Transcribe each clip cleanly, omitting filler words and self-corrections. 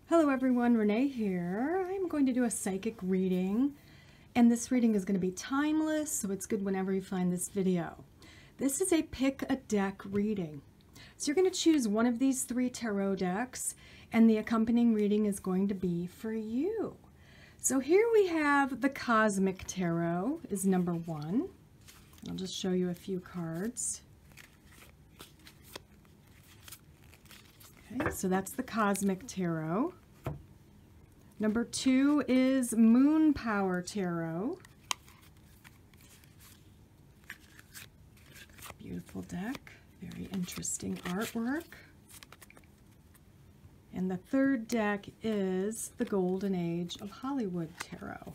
Hello everyone, Renee here. I'm going to do a psychic reading, and this reading is going to be timeless, so it's good whenever you find this video. This is a pick a deck reading. So you're going to choose one of these 3 tarot decks, and the accompanying reading is going to be for you. So here we have the Cosmic Tarot is number 1. I'll just show you a few cards. Okay, so that's the Cosmic Tarot. Number 2 is Moon Power Tarot. Beautiful deck, very interesting artwork. And the 3rd deck is the Golden Age of Hollywood Tarot.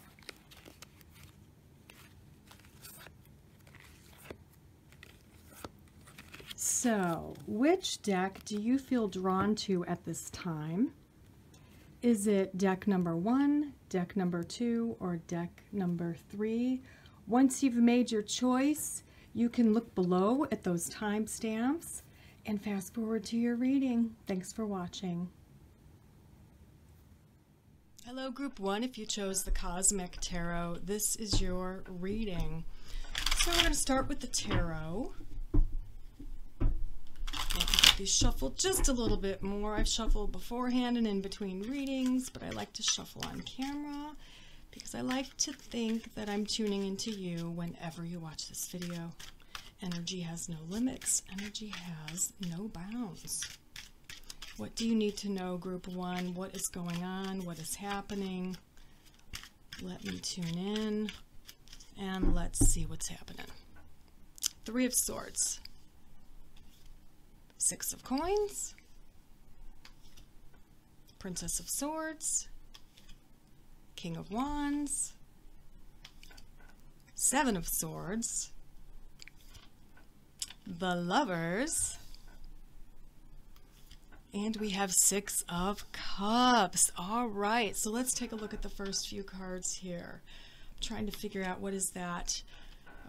So, which deck do you feel drawn to at this time? Is it deck number 1, deck number 2, or deck number 3? Once you've made your choice, you can look below at those timestamps and fast forward to your reading. Thanks for watching. Hello, Group 1. If you chose the Cosmic Tarot, this is your reading. So we're going to start with the tarot. Shuffle just a little bit more. I've shuffled beforehand and in between readings, but I like to shuffle on camera because I like to think that I'm tuning into you whenever you watch this video. Energy has no limits. Energy has no bounds. What do you need to know, Group 1? What is going on? What is happening? Let me tune in and let's see what's happening. 3 of Swords. 6 of Coins, Princess of Swords, King of Wands, 7 of Swords, the Lovers, and we have 6 of Cups. All right, so let's take a look at the first few cards here. I'm trying to figure out what is that.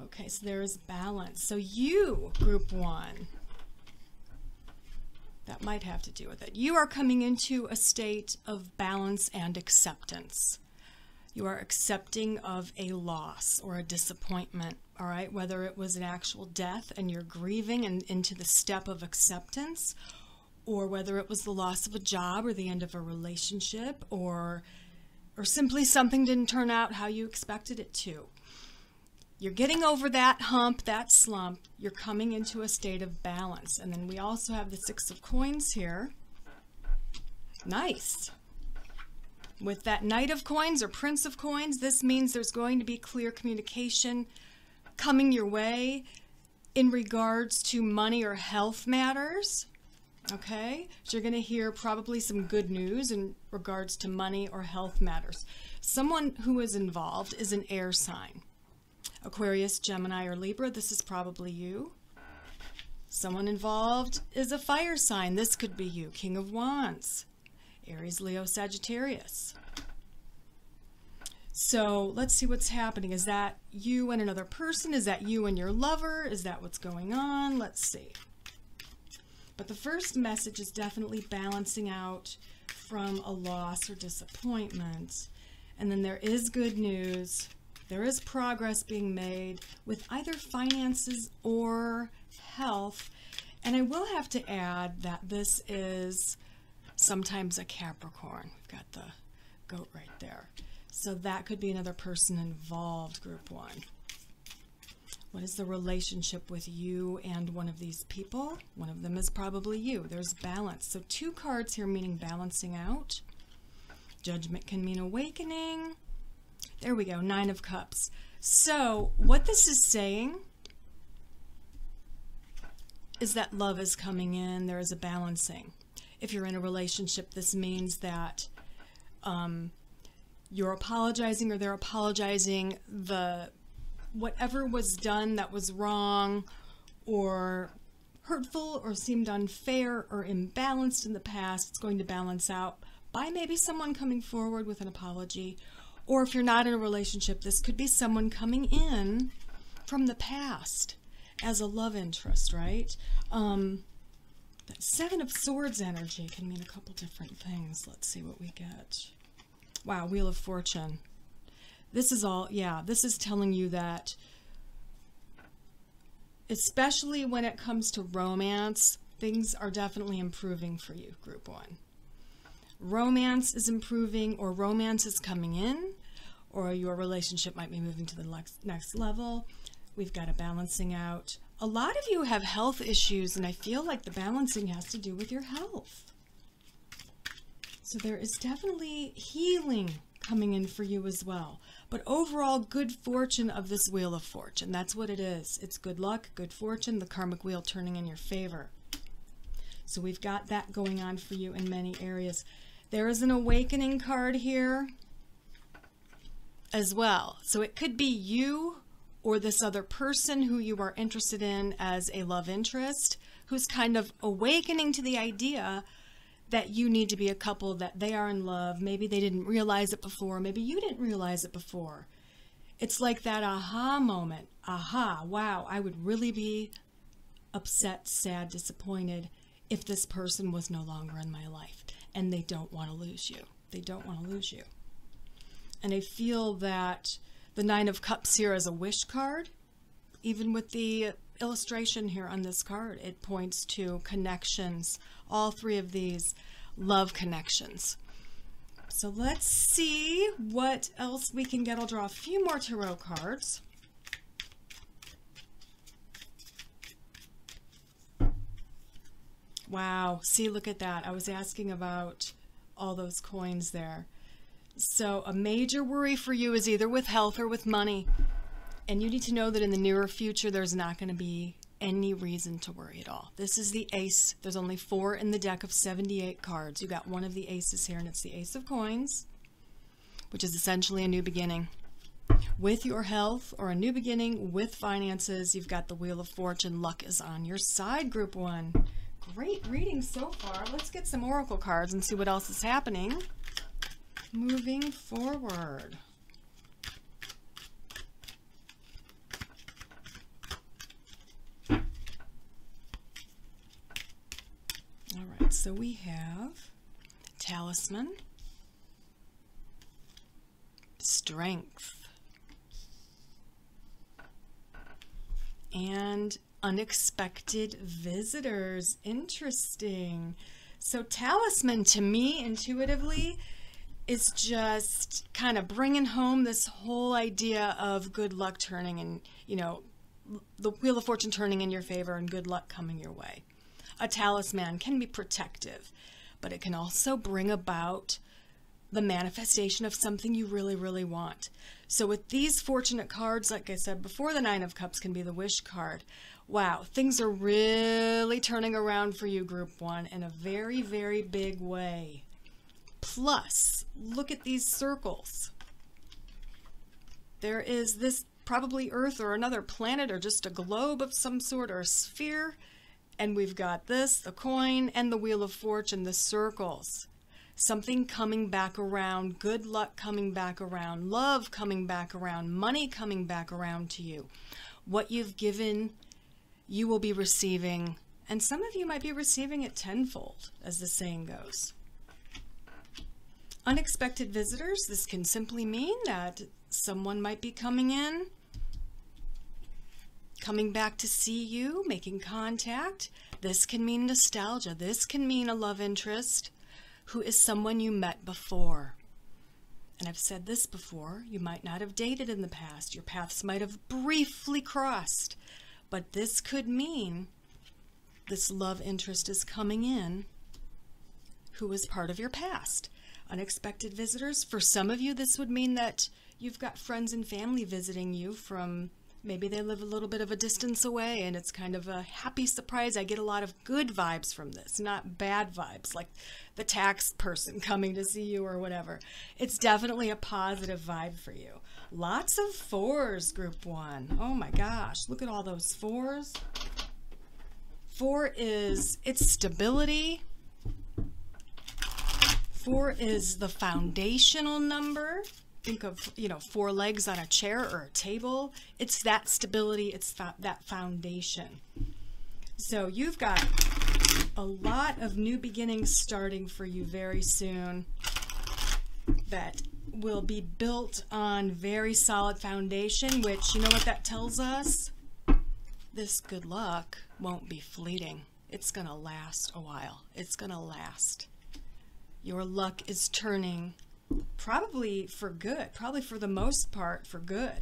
Okay, so there is balance. So you, Group 1, that might have to do with it. You are coming into a state of balance and acceptance. You are accepting of a loss or a disappointment, all right? Whether it was an actual death and you're grieving and into the step of acceptance, or whether it was the loss of a job or the end of a relationship, or simply something didn't turn out how you expected it to. You're getting over that hump, that slump. You're coming into a state of balance. And then we also have the 6 of Coins here. Nice. With that Knight of Coins or Prince of Coins, this means there's going to be clear communication coming your way in regards to money or health matters. Okay? So you're going to hear probably some good news in regards to money or health matters. Someone who is involved is an air sign. Aquarius, Gemini, or Libra, this is probably you. Someone involved is a fire sign. This could be you. King of Wands, Aries, Leo, Sagittarius. So let's see what's happening. Is that you and another person? Is that you and your lover? Is that what's going on? Let's see. But the first message is definitely balancing out from a loss or disappointment. And then there is good news. There is progress being made with either finances or health. And I will have to add that this is sometimes a Capricorn. We've got the goat right there. So that could be another person involved, Group 1. What is the relationship with you and one of these people? One of them is probably you. There's balance. So 2 cards here meaning balancing out. Judgment can mean awakening. There we go, 9 of Cups. So what this is saying is that love is coming in. There is a balancing. If you're in a relationship, this means that you're apologizing or they're apologizing. Whatever was done that was wrong or hurtful or seemed unfair or imbalanced in the past, it's going to balance out by maybe someone coming forward with an apology. Or if you're not in a relationship, this could be someone coming in from the past as a love interest, right? That Seven of Swords energy can mean a couple different things. Let's see what we get. Wow, Wheel of Fortune. This is all, yeah, this is telling you that, especially when it comes to romance, things are definitely improving for you, Group 1. Romance is improving, or romance is coming in, or your relationship might be moving to the next level. We've got a balancing out. A lot of you have health issues, and I feel like the balancing has to do with your health. So there is definitely healing coming in for you as well. But overall, good fortune of this Wheel of Fortune. That's what it is. It's good luck, good fortune, the karmic wheel turning in your favor. So we've got that going on for you in many areas. There is an awakening card here as well. So it could be you or this other person who you are interested in as a love interest, who's kind of awakening to the idea that you need to be a couple, that they are in love. Maybe they didn't realize it before. Maybe you didn't realize it before. It's like that aha moment. Aha, wow, I would really be upset, sad, disappointed if this person was no longer in my life. And they don't want to lose you. They don't want to lose you. And I feel that the Nine of Cups here is a wish card. Even with the illustration here on this card, it points to connections. All three of these love connections. So let's see what else we can get. I'll draw a few more tarot cards. Wow, see, look at that. I was asking about all those coins there. So a major worry for you is either with health or with money. And you need to know that in the nearer future, there's not going to be any reason to worry at all. This is the Ace. There's only 4 in the deck of 78 cards. You got one of the aces here, and it's the Ace of Coins, which is essentially a new beginning. With your health, or a new beginning with finances, you've got the Wheel of Fortune. Luck is on your side, Group 1. Great reading so far. Let's get some oracle cards and see what else is happening moving forward. All right, so we have Talisman, Strength, and Unexpected Visitors. Interesting. So Talisman, to me, intuitively, is just kind of bringing home this whole idea of good luck turning, and, you know, the Wheel of Fortune turning in your favor and good luck coming your way. A talisman can be protective, but it can also bring about the manifestation of something you really, really want. So with these fortunate cards, like I said before, the Nine of Cups can be the wish card. Wow, things are really turning around for you, Group 1, in a very, very big way. Plus, look at these circles. There is this probably Earth or another planet or just a globe of some sort, or a sphere. And we've got this, the coin, and the Wheel of Fortune, the circles. Something coming back around, good luck coming back around, love coming back around, money coming back around to you. What you've given, you will be receiving, and some of you might be receiving it tenfold, as the saying goes. Unexpected visitors, this can simply mean that someone might be coming in, coming back to see you, making contact. This can mean nostalgia. This can mean a love interest who is someone you met before. And I've said this before, you might not have dated in the past. Your paths might have briefly crossed. But this could mean this love interest is coming in who is part of your past. Unexpected visitors. For some of you, this would mean that you've got friends and family visiting you from, maybe they live a little bit of a distance away, and it's kind of a happy surprise. I get a lot of good vibes from this, not bad vibes, like the tax person coming to see you or whatever. It's definitely a positive vibe for you. Lots of 4s, Group 1. Oh my gosh, look at all those 4s. 4 is, it's stability. 4 is the foundational number. Think of, you know, 4 legs on a chair or a table. It's that stability, it's that foundation. So you've got A lot of new beginnings starting for you very soon that will be built on very solid foundation, which, you know what that tells us? This good luck won't be fleeting. It's going to last a while. It's going to last. Your luck is turning probably for good, probably for the most part for good,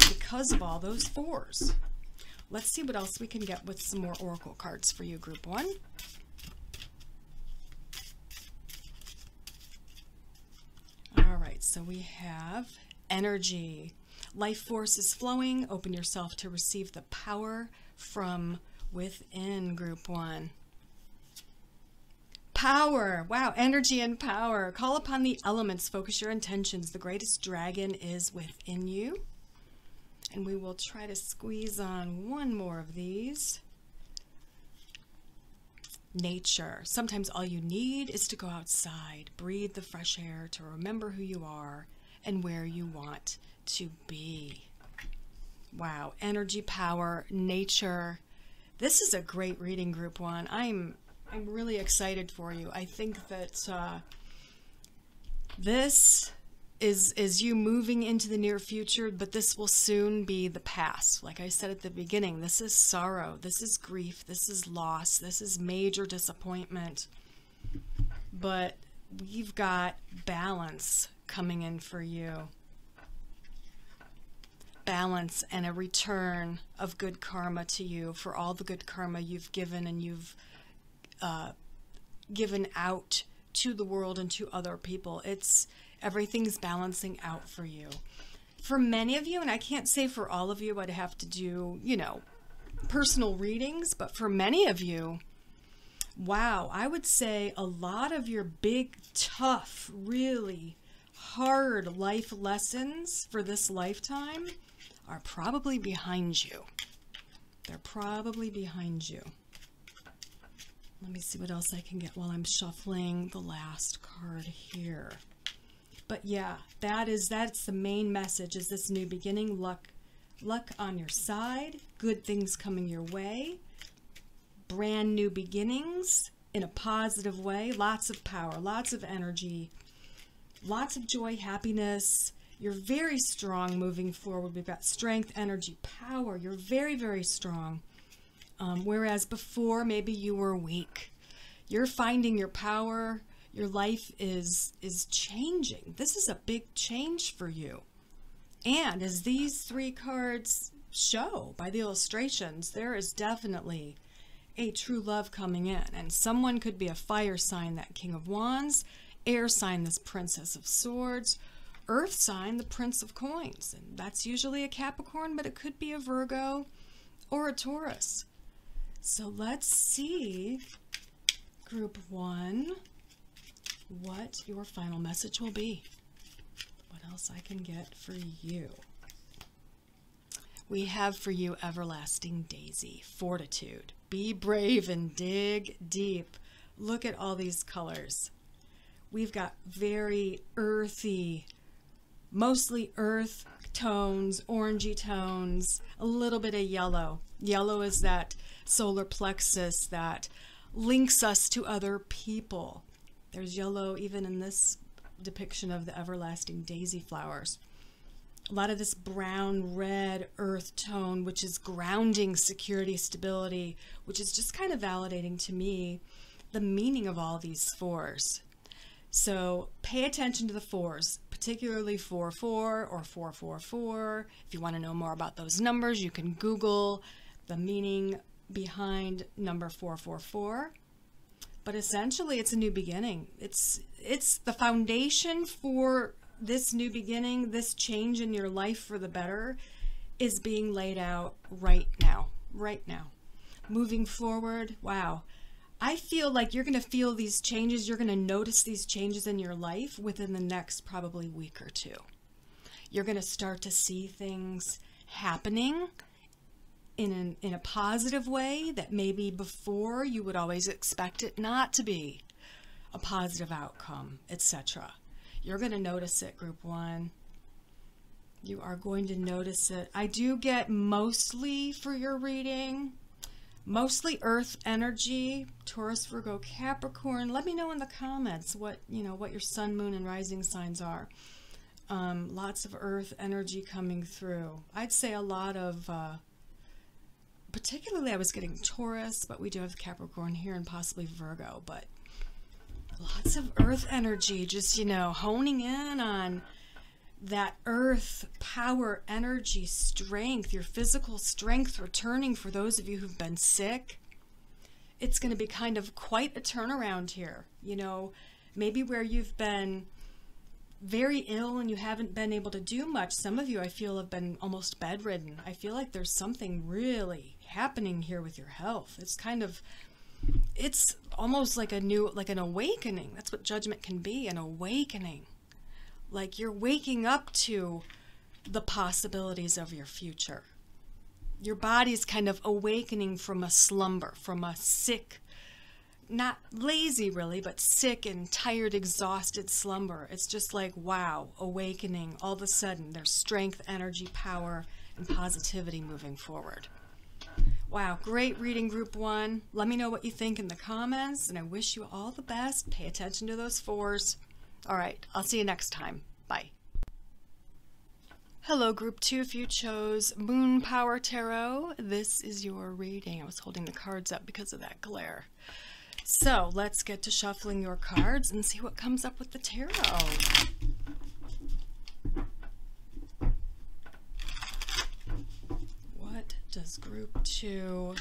because of all those fours. Let's see what else we can get with some more oracle cards for you, Group 1. All right, so we have energy. Life force is flowing. Open yourself to receive the power from within, Group 1. Power. Wow, energy and power. Call upon the elements. Focus your intentions. The greatest dragon is within you. And we will try to squeeze on one more of these. Nature. Sometimes all you need is to go outside, breathe the fresh air, to remember who you are and where you want to be. Wow, energy, power, nature. This is a great reading, Group 1. I'm really excited for you. I think that this is you moving into the near future, but this will soon be the past. Like I said at the beginning, this is sorrow, this is grief, this is loss, this is major disappointment. But we've got balance coming in for you. Balance and a return of good karma to you for all the good karma you've given and you've given out to the world and to other people. Everything's balancing out for you. For many of you, and I can't say for all of you, I'd have to do, you know, personal readings, but for many of you, wow, I would say a lot of your big, tough, really hard life lessons for this lifetime are probably behind you. They're probably behind you. Let me see what else I can get while I'm shuffling the last card here. But yeah, that's the main message, is this new beginning, luck on your side, good things coming your way, brand new beginnings in a positive way, lots of power, lots of energy, lots of joy, happiness. You're very strong moving forward. We've got strength, energy, power. You're very, very strong. Whereas before, maybe you were weak. You're finding your power. Your life is changing. This is a big change for you. And as these three cards show by the illustrations, there is definitely a true love coming in. And someone could be a fire sign, that King of Wands, air sign, this Princess of Swords, earth sign, the Prince of Coins. And that's usually a Capricorn, but it could be a Virgo or a Taurus. So let's see, Group 1, what your final message will be. What else I can get for you? We have for you Everlasting Daisy, fortitude. Be brave and dig deep. Look at all these colors. We've got very earthy, mostly earth tones, orangey tones, a little bit of yellow. Yellow is that solar plexus that links us to other people. There's yellow even in this depiction of the everlasting daisy flowers. A lot of this brown, red earth tone, which is grounding, security, stability, which is just kind of validating to me the meaning of all these fours. So pay attention to the fours, particularly 4-4 or 4-4-4. If you want to know more about those numbers, you can Google the meaning behind number 4-4-4. But essentially, it's a new beginning. It's the foundation for this new beginning, this change in your life for the better is being laid out right now. Moving forward, wow. I feel like you're going to feel these changes. You're going to notice these changes in your life within the next probably week or two. You're going to start to see things happening in a positive way that maybe before you would always expect it not to be a positive outcome, etc. You're going to notice it, Group 1. You are going to notice it. I do get mostly for your reading, Mostly earth energy, Taurus, Virgo, Capricorn. Let me know in the comments what, what your sun, moon, and rising signs are. Lots of earth energy coming through. I'd say a lot of, particularly I was getting Taurus, but we do have Capricorn here and possibly Virgo, but lots of earth energy, just, honing in on that earth power, energy, strength, your physical strength returning for those of you who've been sick. It's going to be kind of quite a turnaround here. Maybe where you've been very ill and you haven't been able to do much. Some of you, I feel, have been almost bedridden. I feel like there's something really happening here with your health. It's almost like an awakening. That's what judgment can be, an awakening. Like you're waking up to the possibilities of your future. Your body's kind of awakening from a slumber, from a sick, not lazy really, but sick and tired, exhausted slumber. It's just like, wow, awakening. All of a sudden, there's strength, energy, power, and positivity moving forward. Wow, great reading, Group 1. Let me know what you think in the comments, and I wish you all the best. Pay attention to those 4s. All right, I'll see you next time. Bye. Hello, Group 2. If you chose Moon Power Tarot, this is your reading. I was holding the cards up because of that glare. So let's get to shuffling your cards and see what comes up with the tarot. What does Group 2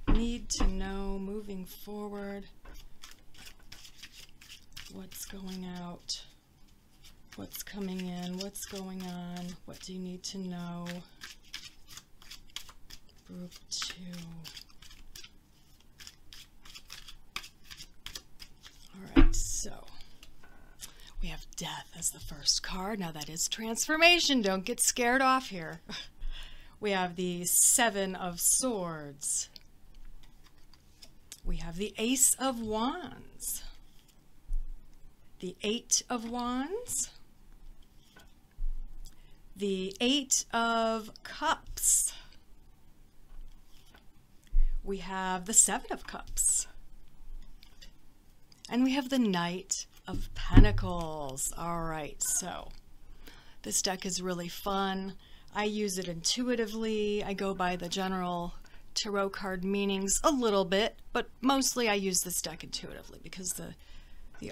need to know moving forward? What's going out? What's coming in? What's going on? What do you need to know? Group 2. Alright, so we have Death as the first card. Now that is transformation. Don't get scared off here. We have the 7 of Swords. We have the Ace of Wands. The 8 of Wands. The 8 of Cups. We have the 7 of Cups. And we have the Knight of Pentacles. All right, so this deck is really fun. I use it intuitively. I go by the general tarot card meanings a little bit, but mostly I use this deck intuitively because the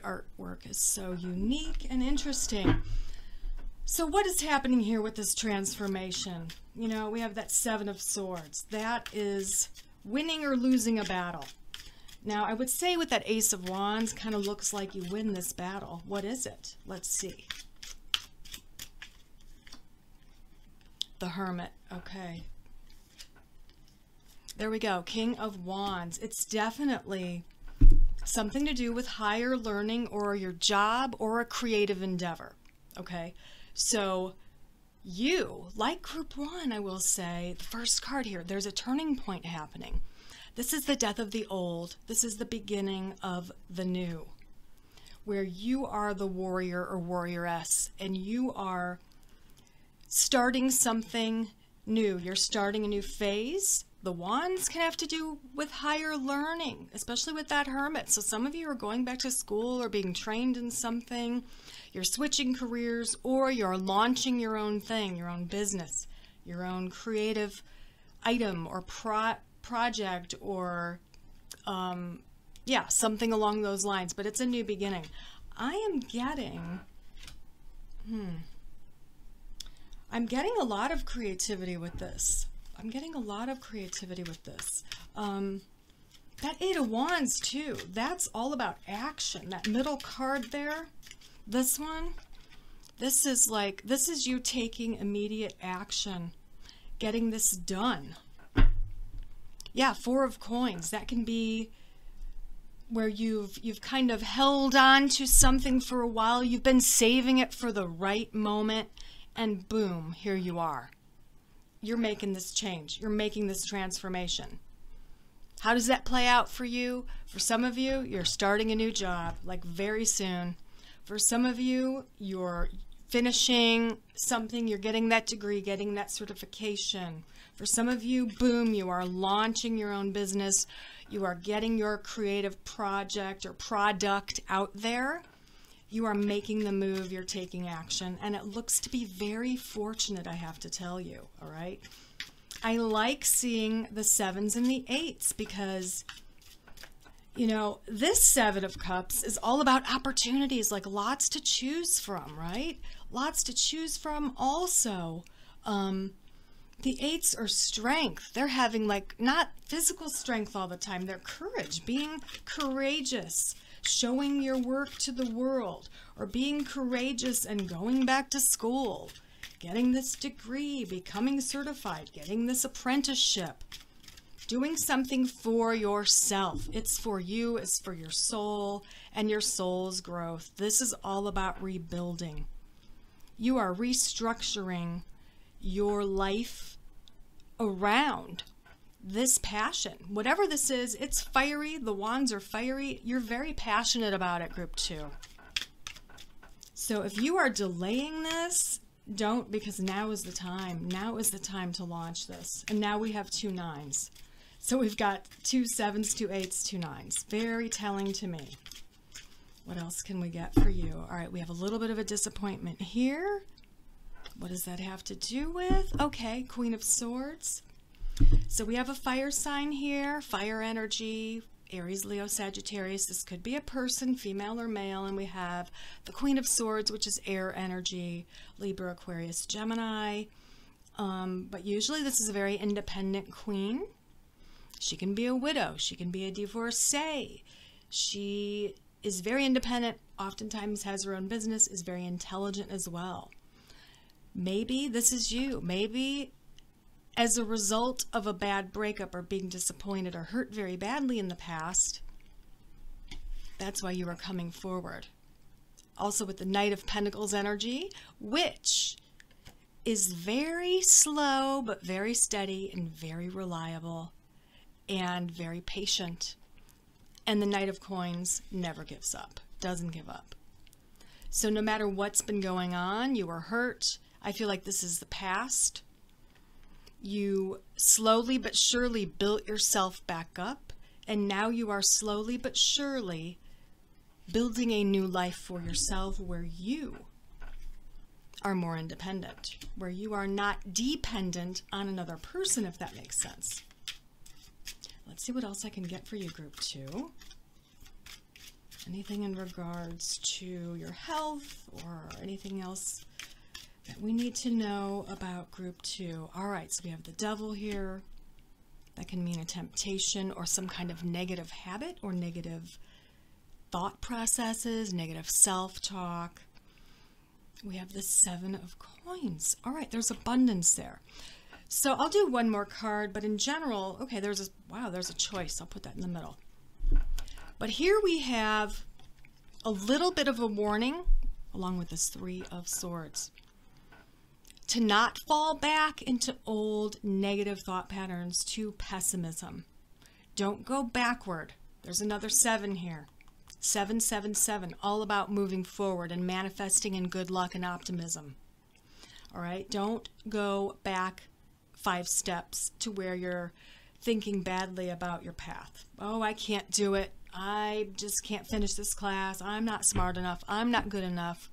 artwork is so unique and interesting. So what is happening here with this transformation? We have that 7 of Swords. That is winning or losing a battle. Now, I would say with that Ace of Wands, kind of looks like you win this battle. What is it? Let's see. The Hermit. Okay. There we go. King of Wands. It's definitely something to do with higher learning or your job or a creative endeavor. Okay. So you, like Group 1, I will say, the first card here, there's a turning point happening. This is the death of the old. This is the beginning of the new, where you are the warrior or warrioress, and you are starting something new. You're starting a new phase. The Wands can have to do with higher learning, especially with that Hermit. So some of you are going back to school or being trained in something. You're switching careers, or you're launching your own thing, your own business, your own creative item or project, or yeah, something along those lines. But it's a new beginning. I am getting I'm getting a lot of creativity with this. I'm getting a lot of creativity with this. That 8 of Wands too, that's all about action. That middle card there, this one, this is you taking immediate action, getting this done. Yeah, 4 of Coins, that can be where you've kind of held on to something for a while, you've been saving it for the right moment, and boom, here you are. You're making this change. You're making this transformation. How does that play out for you? For some of you, you're starting a new job, like very soon. For some of you, you're finishing something, you're getting that degree, getting that certification. For some of you, boom, you are launching your own business. You are getting your creative project or product out there. You are making the move, you're taking action, and it looks to be very fortunate, I have to tell you, all right? I like seeing the 7s and the 8s because, you know, this 7 of Cups is all about opportunities, like lots to choose from, right? Lots to choose from also. The 8s are strength. They're having like not physical strength all the time. They're courage, being courageous, showing your work to the world, or being courageous and going back to school, getting this degree, becoming certified, getting this apprenticeship, doing something for yourself. It's for you, it's for your soul and your soul's growth. This is all about rebuilding. You are restructuring your life around this passion. Whatever this is, it's fiery. The wands are fiery. You're very passionate about it, group 2. So if you are delaying this, don't, because now is the time. Now is the time to launch this. And now we have 2 9s. So we've got 2 7s, 2 8s, 2 9s. Very telling to me. What else can we get for you? All right, we have a little bit of a disappointment here. What does that have to do with? Okay, Queen of Swords. So we have a fire sign here, fire energy, Aries, Leo, Sagittarius. This could be a person, female or male. And we have the Queen of Swords, which is air energy, Libra, Aquarius, Gemini. But usually this is a very independent queen. She can be a widow. She can be a divorcee. She is very independent, oftentimes has her own business, is very intelligent as well. Maybe this is you. Maybe as a result of a bad breakup or being disappointed or hurt very badly in the past, that's why you are coming forward. Also with the Knight of Pentacles energy, which is very slow but very steady and very reliable and very patient. And the Knight of Coins never gives up, doesn't give up. So no matter what's been going on, you were hurt. I feel like this is the past. You slowly but surely built yourself back up, and now you are slowly but surely building a new life for yourself where you are more independent, where you are not dependent on another person, if that makes sense. Let's see what else I can get for you, group 2. Anything in regards to your health or anything else that we need to know about group 2. All right, so we have the Devil here. That can mean a temptation or some kind of negative habit or negative thought processes, negative self-talk. We have the 7 of Coins. All right, there's abundance there. So I'll do one more card, but in general, okay, there's a choice. I'll put that in the middle. But here we have a little bit of a warning, along with this 3 of Swords, to not fall back into old negative thought patterns to pessimism. Don't go backward. There's another 7 here. 777, all about moving forward and manifesting in good luck and optimism. All right, don't go back 5 steps to where you're thinking badly about your path. Oh, I can't do it. I just can't finish this class. I'm not smart enough. I'm not good enough.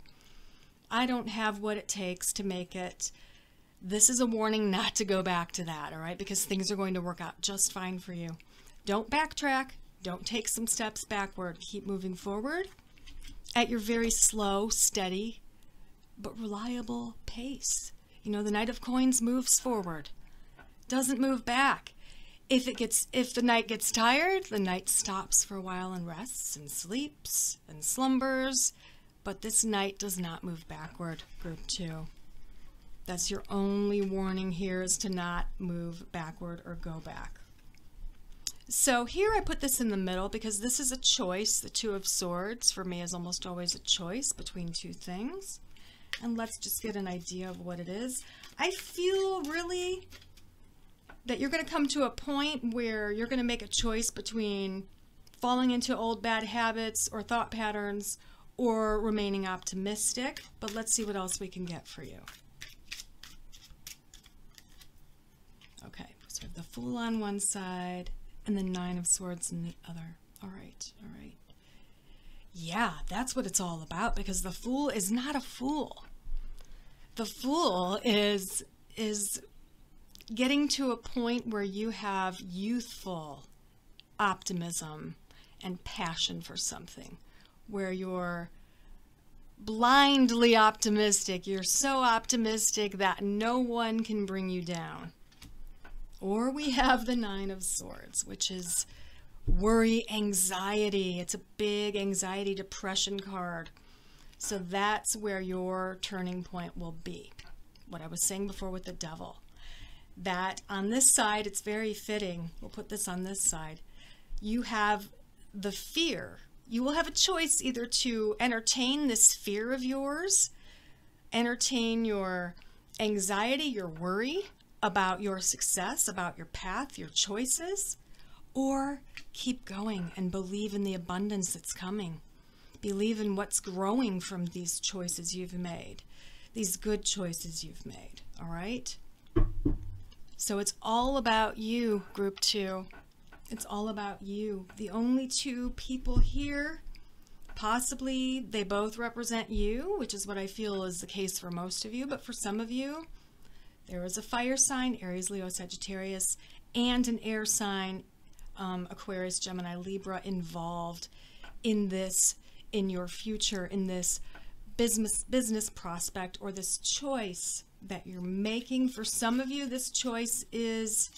I don't have what it takes to make it. This is a warning not to go back to that, all right? Because things are going to work out just fine for you. Don't backtrack. Don't take some steps backward. Keep moving forward at your very slow, steady, but reliable pace. You know, the Knight of Coins moves forward, doesn't move back. If the knight gets tired, the knight stops for a while and rests and sleeps and slumbers. But this knight does not move backward, group 2. That's your only warning here, is to not move backward or go back. So here I put this in the middle because this is a choice. The 2 of Swords for me is almost always a choice between 2 things. And let's just get an idea of what it is. I feel really that you're going to come to a point where you're going to make a choice between falling into old bad habits or thought patterns or remaining optimistic. But let's see what else we can get for you. Okay. Fool on one side and the Nine of Swords in the other. All right, all right. Yeah, that's what it's all about, because the Fool is not a fool. The Fool is getting to a point where you have youthful optimism and passion for something, where you're blindly optimistic. You're so optimistic that no one can bring you down. Or we have the Nine of Swords, which is worry, anxiety. It's a big anxiety depression card. So that's where your turning point will be. What I was saying before with the Devil. That on this side, it's very fitting. We'll put this on this side. You have the fear. You will have a choice either to entertain this fear of yours, entertain your anxiety, your worry about your success, about your path, your choices, or keep going and believe in the abundance that's coming. Believe in what's growing from these choices you've made, these good choices you've made, all right? So it's all about you, Group 2. It's all about you. The only two people here, possibly they both represent you, which is what I feel is the case for most of you, but for some of you, there is a fire sign, Aries, Leo, Sagittarius, and an air sign, Aquarius, Gemini, Libra, involved in this, in your future, in this business prospect or this choice that you're making. For some of you, this choice is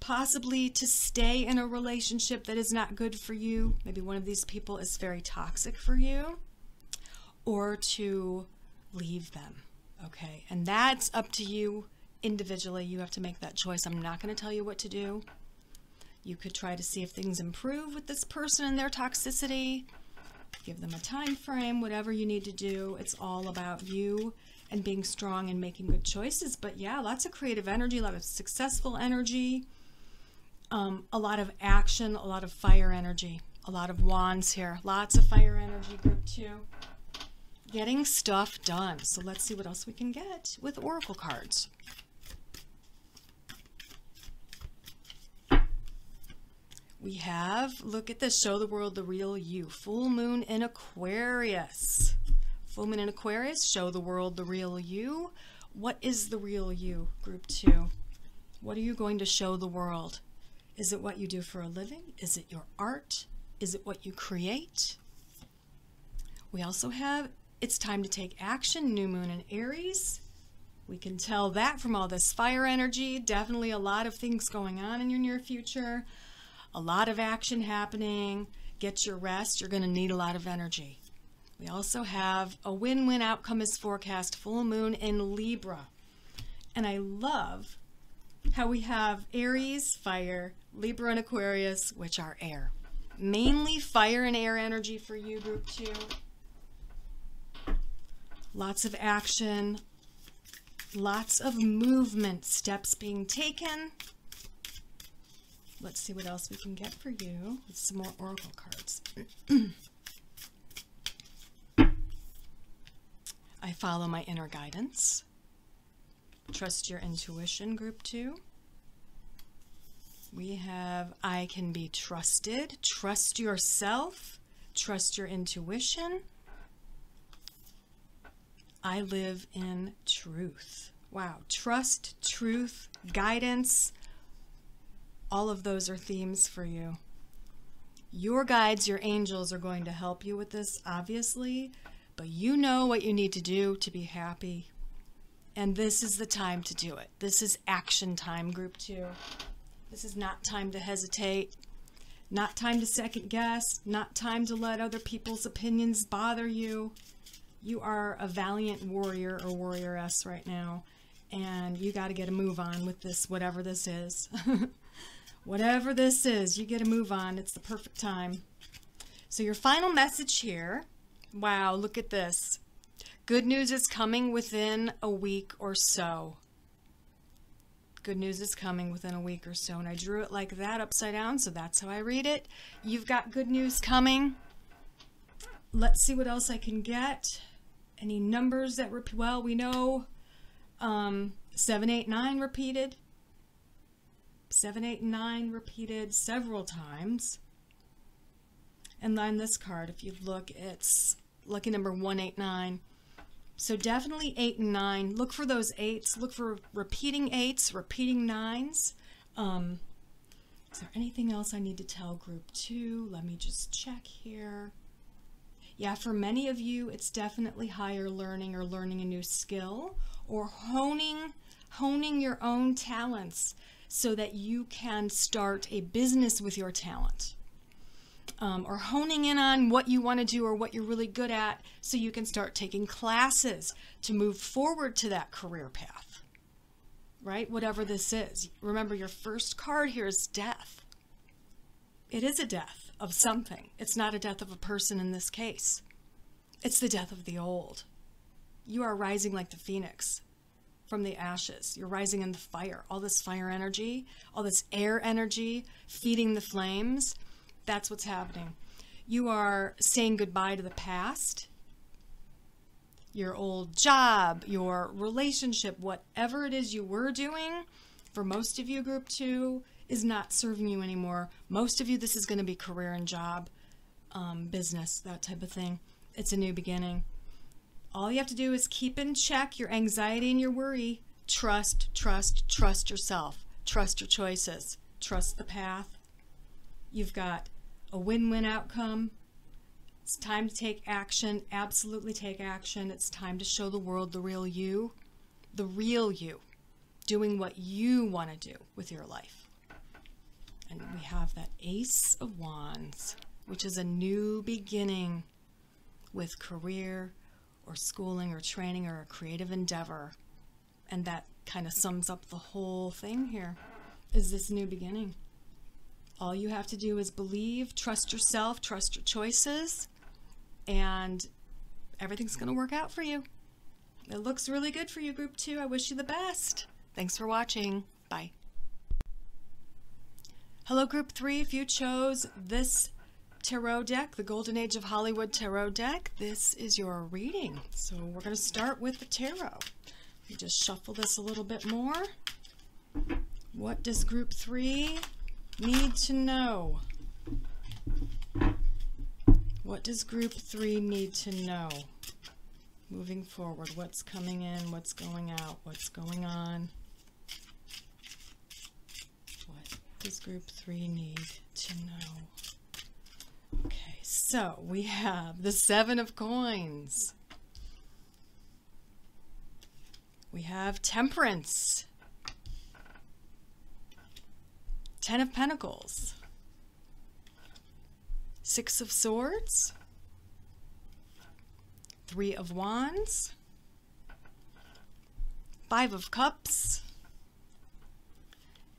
possibly to stay in a relationship that is not good for you. Maybe one of these people is very toxic for you, or to leave them. Okay, and that's up to you individually. You have to make that choice. I'm not going to tell you what to do. You could try to see if things improve with this person and their toxicity. Give them a time frame, whatever you need to do. It's all about you and being strong and making good choices. But yeah, lots of creative energy, a lot of successful energy, a lot of action, a lot of fire energy, a lot of wands here. Lots of fire energy, Group 2. Getting stuff done. So let's see what else we can get with oracle cards. We have, look at this, show the world the real you. Full moon in Aquarius. Full moon in Aquarius, show the world the real you. What is the real you, Group 2? What are you going to show the world? Is it what you do for a living? Is it your art? Is it what you create? We also have, it's time to take action, new moon in Aries. We can tell that from all this fire energy. Definitely a lot of things going on in your near future. A lot of action happening. Get your rest. You're going to need a lot of energy. We also have a win-win outcome is forecast, full moon in Libra. And I love how we have Aries, fire, Libra and Aquarius, which are air. Mainly fire and air energy for you, Group 2. Lots of action, lots of movement, steps being taken. Let's see what else we can get for you with some more oracle cards. I follow my inner guidance. Trust your intuition, Group 2. We have I can be trusted. Trust yourself. Trust your intuition. I live in truth. Wow. Trust, truth, guidance. All of those are themes for you. Your guides, your angels are going to help you with this, obviously, but you know what you need to do to be happy. And this is the time to do it. This is action time, Group 2. This is not time to hesitate, not time to second guess, not time to let other people's opinions bother you. You are a valiant warrior or warrioress right now, and you got to get a move on with this, whatever this is. Whatever this is, you get a move on. It's the perfect time. So your final message here, wow, look at this. Good news is coming within a week or so. Good news is coming within a week or so. And I drew it like that upside down, so that's how I read it. You've got good news coming. Let's see what else I can get. Any numbers that repeat? Well, we know 7, 8, 9 repeated. 7, 8, and 9 repeated several times. And then this card, if you look, it's lucky number 189. So definitely 8 and 9. Look for those 8s. Look for repeating 8s, repeating 9s. Is there anything else I need to tell group 2? Let me just check here. Yeah, for many of you, it's definitely higher learning or learning a new skill or honing your own talents so that you can start a business with your talent. Or honing in on what you want to do or what you're really good at so you can start taking classes to move forward to that career path, right? Whatever this is. Remember, your first card here is death. It is a death of something. It's not a death of a person in this case. It's the death of the old. You are rising like the phoenix from the ashes. You're rising in the fire. All this fire energy, all this air energy, feeding the flames. That's what's happening. You are saying goodbye to the past, your old job, your relationship, whatever it is you were doing. For most of you, group 2 is not serving you anymore. Most of you, this is going to be career and job, business, that type of thing. It's a new beginning. All you have to do is keep in check your anxiety and your worry. Trust yourself. Trust your choices. Trust the path. You've got a win-win outcome. It's time to take action. Absolutely take action. It's time to show the world the real you. The real you. Doing what you want to do with your life. And we have that Ace of Wands, which is a new beginning with career or schooling or training or a creative endeavor. And that kind of sums up the whole thing here, is this new beginning. All you have to do is believe, trust yourself, trust your choices, and everything's going to work out for you. It looks really good for you, group 2. I wish you the best. Thanks for watching. Bye. Hello, group 3. If you chose this tarot deck, the Golden Age of Hollywood tarot deck, this is your reading. So we're going to start with the tarot. Let me just shuffle this a little bit more. What does group 3 need to know? What does group 3 need to know? Moving forward, what's coming in, what's going out, what's going on? What does group 3 need to know? Okay, so we have the 7 of Coins. We have Temperance. 10 of Pentacles. 6 of Swords. 3 of Wands. 5 of Cups.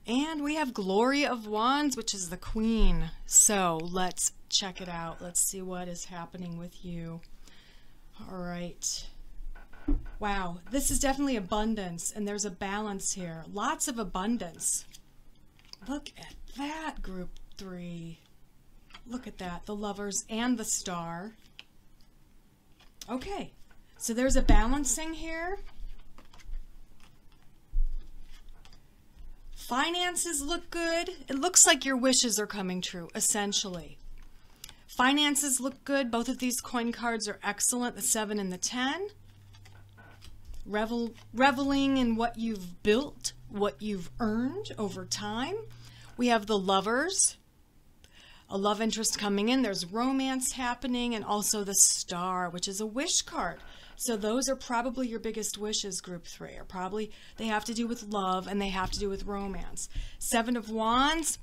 And we have Glory of Wands, which is the Queen. So let's check it out. Let's see what is happening with you. All right. Wow, this is definitely abundance, and there's a balance here. Lots of abundance. Look at that, group 3. Look at that, the Lovers and the Star. Okay, so there's a balancing here. Finances look good. It looks like your wishes are coming true, essentially. Finances look good. Both of these coin cards are excellent, the 7 and the 10. Reveling in what you've built, what you've earned over time. We have the Lovers, a love interest coming in. There's romance happening, and also the Star, which is a wish card. So those are probably your biggest wishes, group 3. Or probably they have to do with love and they have to do with romance. 7 of Wands.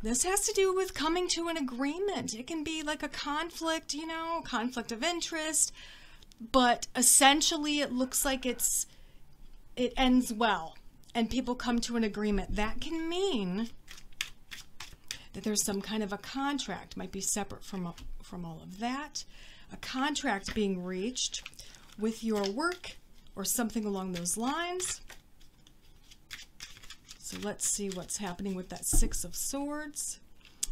This has to do with coming to an agreement. It can be like a conflict, you know, conflict of interest. But essentially it looks like it ends well and people come to an agreement. That can mean that there's some kind of a contract, might be separate from all of that. A contract being reached with your work or something along those lines. So let's see what's happening with that 6 of Swords.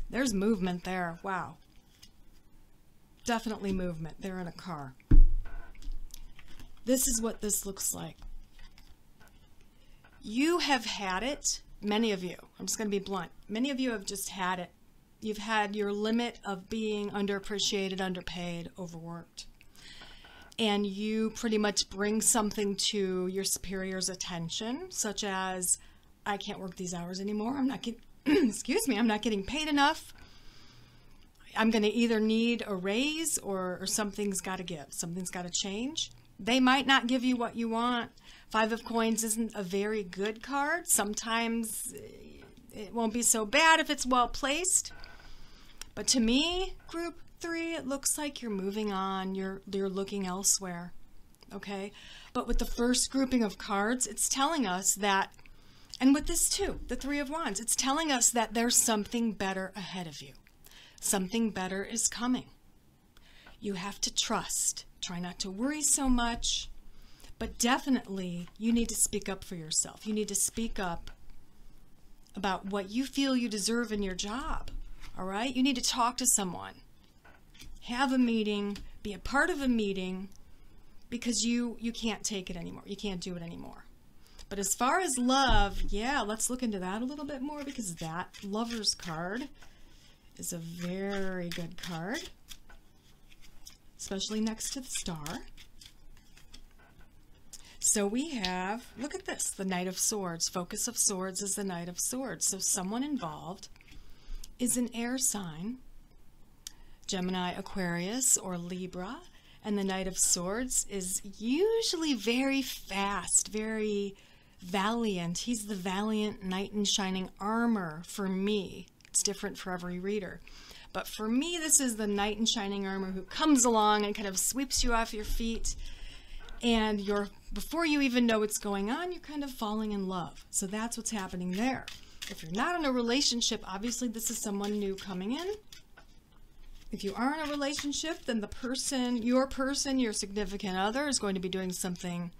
There's movement there. Wow. Definitely movement. They're in a car. This is what this looks like. You have had it. many of you, I'm just going to be blunt, many of you have just had it. You've had your limit of being underappreciated, underpaid, overworked. And you pretty much bring something to your superior's attention, such as, I can't work these hours anymore. I'm not getting, excuse me, I'm not getting paid enough. I'm going to either need a raise or something's got to give. Something's got to change. They might not give you what you want. Five of Coins isn't a very good card. Sometimes it won't be so bad if it's well placed. But to me, Group 3, it looks like you're moving on. You're looking elsewhere. Okay? But with the first grouping of cards, it's telling us that, and with this too, the Three of Wands, it's telling us that there's something better ahead of you. Something better is coming. You have to trust. Try not to worry so much. But definitely, you need to speak up for yourself. You need to speak up about what you feel you deserve in your job. All right? You need to talk to someone. Have a meeting. Be a part of a meeting, because you can't take it anymore. You can't do it anymore. But as far as love, yeah, let's look into that a little bit more, because that Lover's card is a very good card, especially next to the Star. So we have, look at this, the Knight of Swords. Focus of Swords is the Knight of Swords. So someone involved is an air sign, Gemini, Aquarius, or Libra. And the Knight of Swords is usually very fast, very valiant. He's the valiant knight in shining armor for me. It's different for every reader. But for me, this is the knight in shining armor who comes along and kind of sweeps you off your feet. And before you even know what's going on, you're kind of falling in love. So that's what's happening there. If you're not in a relationship, obviously this is someone new coming in. If you are in a relationship, then your significant other is going to be doing something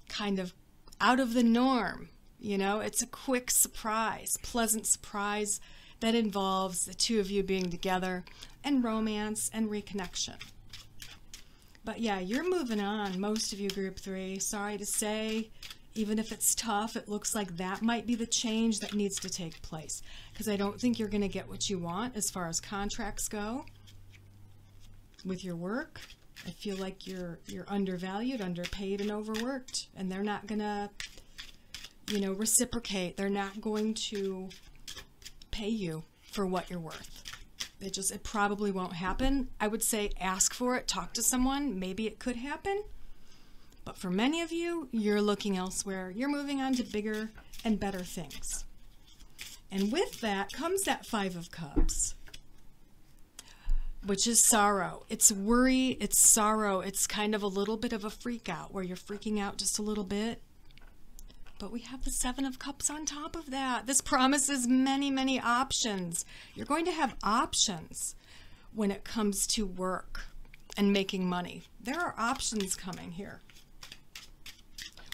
kind of out of the norm. You know, it's a quick surprise, pleasant surprise that involves the two of you being together and romance and reconnection. But yeah, you're moving on, most of you, Group 3. Sorry to say, even if it's tough, it looks like that might be the change that needs to take place. Because I don't think you're going to get what you want as far as contracts go with your work. I feel like you're undervalued, underpaid, and overworked. And they're not going to, reciprocate. They're not going to pay you for what you're worth. It probably won't happen. I would say ask for it, talk to someone. Maybe it could happen. But for many of you, you're looking elsewhere. You're moving on to bigger and better things. And with that comes that Five of Cups, which is sorrow. It's worry, it's sorrow. It's kind of a little bit of a freak out where you're freaking out just a little bit. But we have the Seven of Cups on top of that. This promises many, many options. You're going to have options when it comes to work and making money. There are options coming here.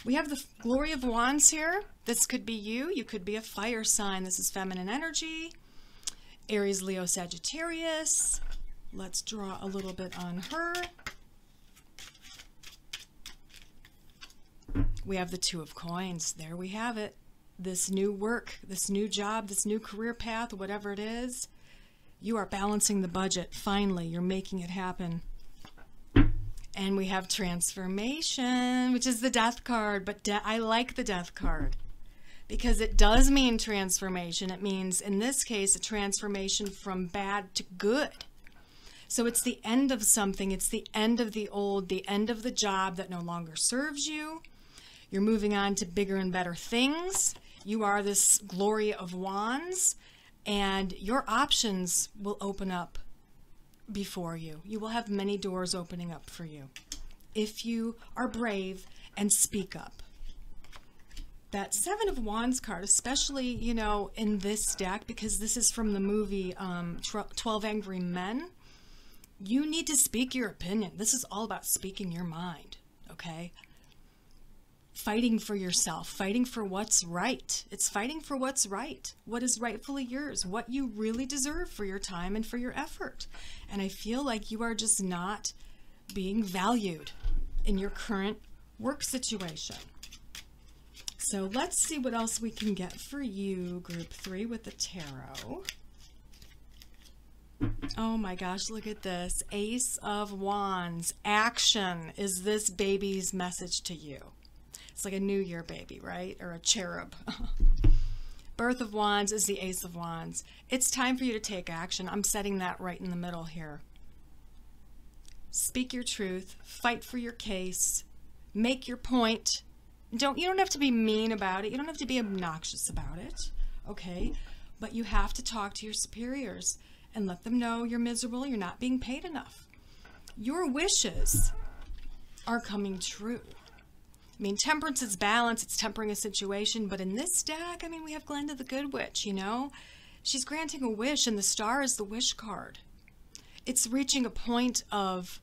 We have the Glory of Wands here. This could be you. You could be a fire sign. This is feminine energy. Aries, Leo, Sagittarius. Let's draw a little bit on her. We have the Two of Coins. There we have it. This new work, this new job, this new career path, whatever it is, you are balancing the budget. Finally, you're making it happen. And we have Transformation, which is the Death card. But I like the Death card because it does mean transformation. It means, in this case, a transformation from bad to good. So it's the end of something. It's the end of the old, the end of the job that no longer serves you. You're moving on to bigger and better things. You are this Glory of Wands, and your options will open up before you. You will have many doors opening up for you if you are brave and speak up. That Seven of Wands card, especially, in this deck, because this is from the movie 12 Angry Men, you need to speak your opinion. This is all about speaking your mind, okay? Fighting for yourself, fighting for what's right. It's fighting for what's right, what is rightfully yours, what you really deserve for your time and for your effort. And I feel like you are just not being valued in your current work situation. So let's see what else we can get for you, group 3, with the tarot. Oh my gosh, look at this. Ace of Wands. Action is this baby's message to you. It's like a New Year baby, right? Or a cherub. Birth of Wands is the Ace of Wands. It's time for you to take action. I'm setting that right in the middle here. Speak your truth. Fight for your case. Make your point. You don't have to be mean about it. You don't have to be obnoxious about it. Okay? But you have to talk to your superiors and let them know you're miserable, you're not being paid enough. Your wishes are coming true. I mean, temperance is balance, it's tempering a situation, but in this deck, I mean, we have Glenda the Good Witch, you know? She's granting a wish, and the star is the wish card. It's reaching a point of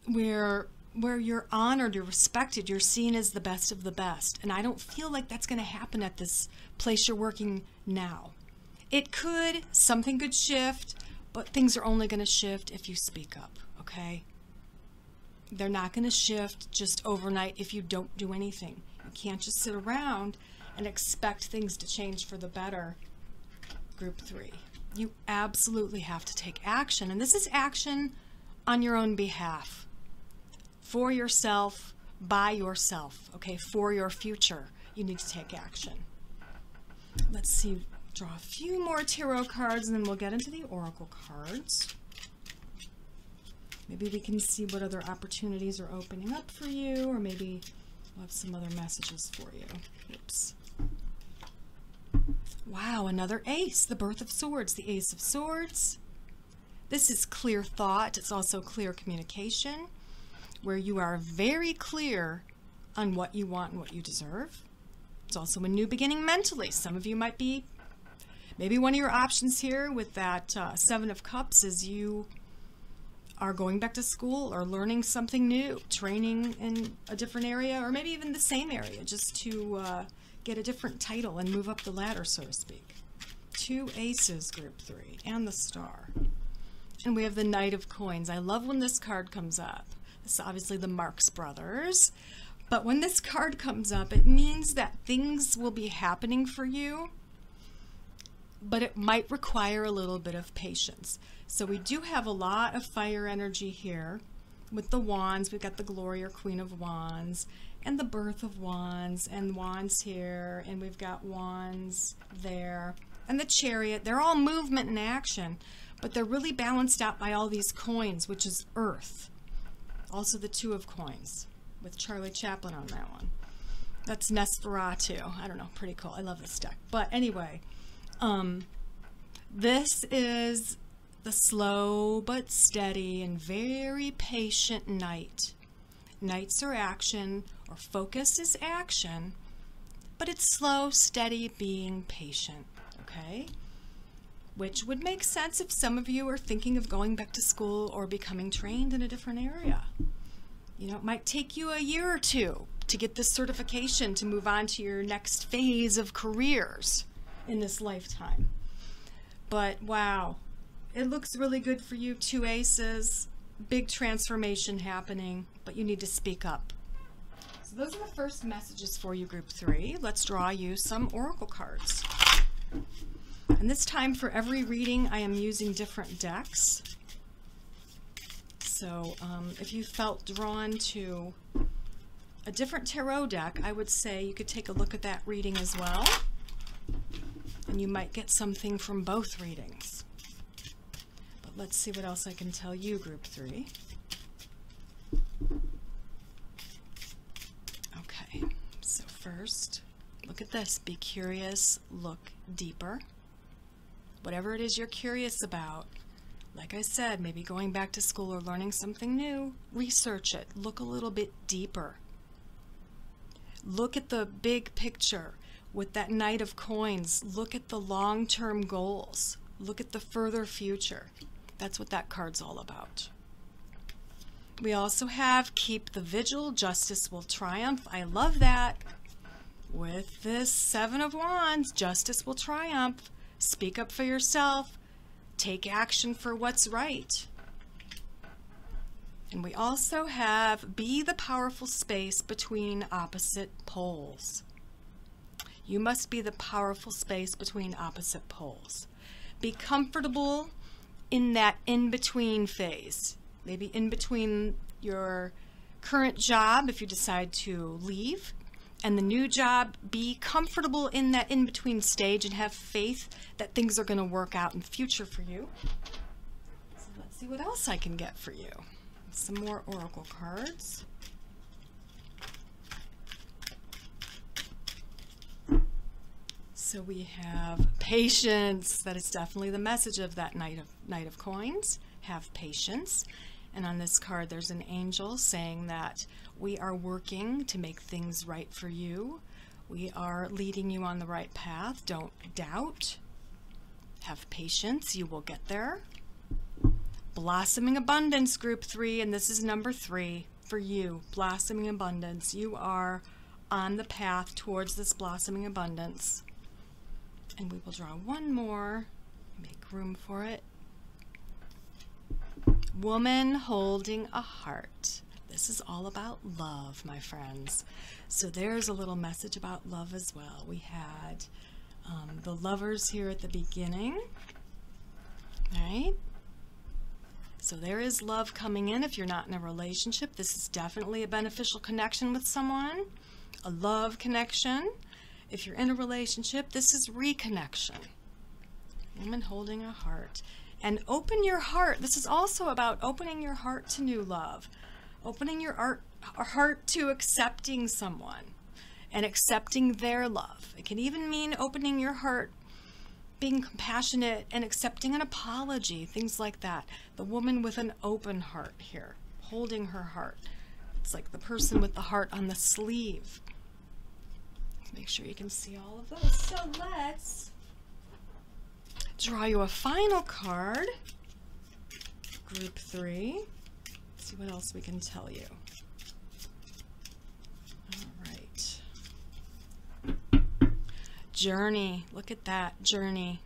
where you're honored, you're respected, you're seen as the best of the best. And I don't feel like that's going to happen at this place you're working now. It could, something could shift, but things are only going to shift if you speak up, okay? They're not going to shift just overnight if you don't do anything. You can't just sit around and expect things to change for the better, group 3. You absolutely have to take action, and this is action on your own behalf, for yourself, by yourself, okay? For your future, you need to take action. Let's see. Draw a few more tarot cards, and then we'll get into the oracle cards. Maybe we can see what other opportunities are opening up for you, or maybe we'll have some other messages for you. Oops. Wow, another ace, the Birth of Swords, the Ace of Swords. This is clear thought. It's also clear communication, where you are very clear on what you want and what you deserve. It's also a new beginning mentally. Some of you might be, maybe one of your options here with that 7 of Cups is you are going back to school or learning something new, training in a different area, or maybe even the same area, just to get a different title and move up the ladder, so to speak. 2 aces, group 3, and the star. And we have the Knight of Coins. I love when this card comes up. This is obviously the Marx Brothers. But when this card comes up, it means that things will be happening for you, but it might require a little bit of patience. So we do have a lot of fire energy here with the wands. We've got the Glory or Queen of Wands and the Birth of Wands and wands here, and we've got wands there and the Chariot. They're all movement and action, but they're really balanced out by all these coins, which is earth. Also the 2 of Coins with Charlie Chaplin on that one. That's Nosferatu. I don't know, pretty cool. I love this deck. But anyway, this is the slow but steady and very patient knight. Knights are action, or focus is action, but it's slow, steady, being patient, okay? Which would make sense if some of you are thinking of going back to school or becoming trained in a different area. You know, it might take you a year or 2 to get this certification to move on to your next phase of careers in this lifetime. But wow, it looks really good for you. 2 aces, big transformation happening, but you need to speak up. So those are the first messages for you, group 3. Let's draw you some oracle cards. And this time for every reading, I am using different decks. So if you felt drawn to a different tarot deck, I would say you could take a look at that reading as well. And you might get something from both readings. But let's see what else I can tell you, group 3. Okay, so first, look at this. Be curious, look deeper. Whatever it is you're curious about, like I said, maybe going back to school or learning something new, research it. Look a little bit deeper. Look at the big picture. With that Knight of Coins, look at the long-term goals. Look at the further future. That's what that card's all about. We also have Keep the Vigil, Justice Will Triumph. I love that. With this 7 of Wands, Justice will triumph. Speak up for yourself. Take action for what's right. And we also have Be the Powerful Space Between Opposite Poles. You must be the powerful space between opposite poles. Be comfortable in that in-between phase. Maybe in between your current job, if you decide to leave, and the new job. Be comfortable in that in-between stage and have faith that things are going to work out in the future for you. So let's see what else I can get for you. Some more oracle cards. So we have patience. That is definitely the message of that Knight of Coins. Have patience. And on this card there's an angel saying that we are working to make things right for you. We are leading you on the right path. Don't doubt. Have patience. You will get there. Blossoming abundance, group 3, and this is number 3 for you. Blossoming abundance. You are on the path towards this blossoming abundance. And we will draw one more. Make room for it. Woman holding a heart. This is all about love, my friends. So there's a little message about love as well. We had the lovers here at the beginning. All right. So there is love coming in. If you're not in a relationship, this is definitely a beneficial connection with someone, a love connection. If you're in a relationship, this is reconnection. Woman holding a heart. And open your heart. This is also about opening your heart to new love. Opening your heart to accepting someone and accepting their love. It can even mean opening your heart, being compassionate and accepting an apology, things like that. The woman with an open heart here, holding her heart. It's like the person with the heart on the sleeve. Make sure you can see all of those. So let's draw you a final card, group 3. See what else we can tell you. All right. Journey. Look at that, journey.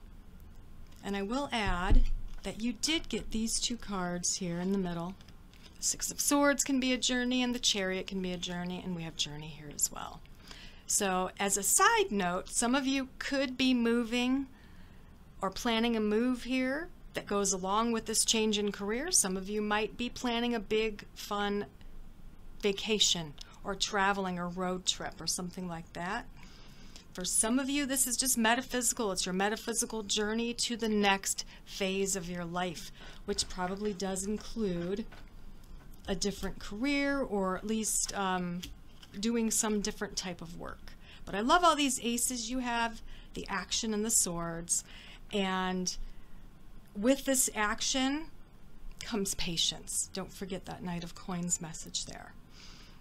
And I will add that you did get these 2 cards here in the middle. The 6 of Swords can be a journey and the Chariot can be a journey, and we have journey here as well. So as a side note, some of you could be moving or planning a move here that goes along with this change in career. Some of you might be planning a big, fun vacation or traveling or road trip or something like that. For some of you, this is just metaphysical. It's your metaphysical journey to the next phase of your life, which probably does include a different career or at least doing some different type of work. But I love all these aces you have, the action and the swords. And with this action comes patience. Don't forget that Knight of Coins message there.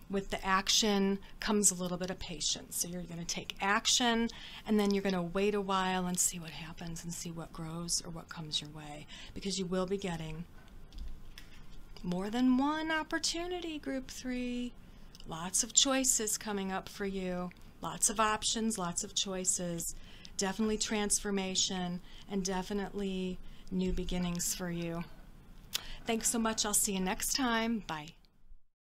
With the action comes a little bit of patience. So you're going to take action and then you're going to wait a while and see what happens and see what grows or what comes your way, because you will be getting more than one opportunity, group 3. Lots of choices coming up for you. Lots of options, lots of choices. Definitely transformation and definitely new beginnings for you. Thanks so much. I'll see you next time. Bye.